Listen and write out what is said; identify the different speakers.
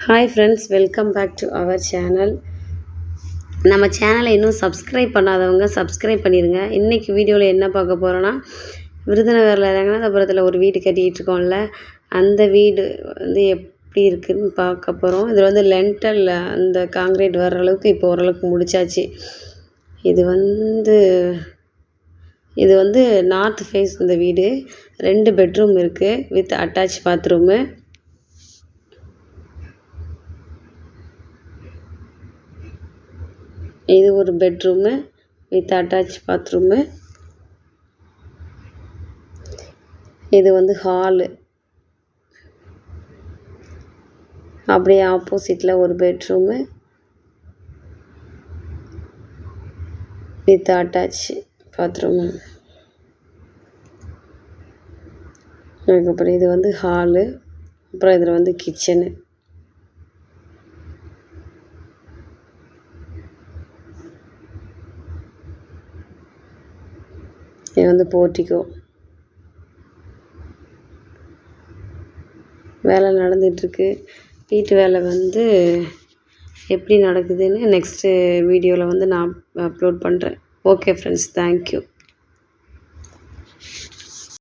Speaker 1: Hi friends, welcome back to our channel. நம்ம சேனலை இன்னும் சப்ஸ்கிரைப் பண்ணாதவங்க சப்ஸ்கிரைப் பண்ணிடுங்க. இன்றைக்கி வீடியோவில் என்ன பார்க்க போகிறோன்னா, விருதுநகரில் ரங்கநாதபுரத்தில் ஒரு வீடு கட்டிகிட்டு இருக்கோம்ல, அந்த வீடு வந்து எப்படி இருக்குதுன்னு பார்க்க போகிறோம். இதில் வந்து லென்டல் அந்த காங்கிரீட் வர்ற அளவுக்கு இப்போ ஓரளவுக்கு முடிச்சாச்சு. இது வந்து நார்த் ஃபேஸ் இந்த வீடு. 2 பெட்ரூம் இருக்குது வித் அட்டாச் பாத்ரூமு. இது ஒரு பெட்ரூமு வித் அட்டாச் பாத்ரூமு. இது வந்து ஹாலு. அப்படியே ஆப்போசிட்டில் ஒரு பெட்ரூமு வித் அட்டாச் பாத்ரூமு. அதுக்கப்புறம் இது வந்து ஹாலு. அப்புறம் இதில் வந்து கிச்சனு. இது வந்து போர்ட்டிகோ. வேலை நடந்துகிட்ருக்கு. வீட்டு வேலை வந்து எப்படி நடக்குதுன்னு நெக்ஸ்ட்டு வீடியோவில் வந்து நான் அப்லோட் பண்ணுறேன். Okay friends, thank you.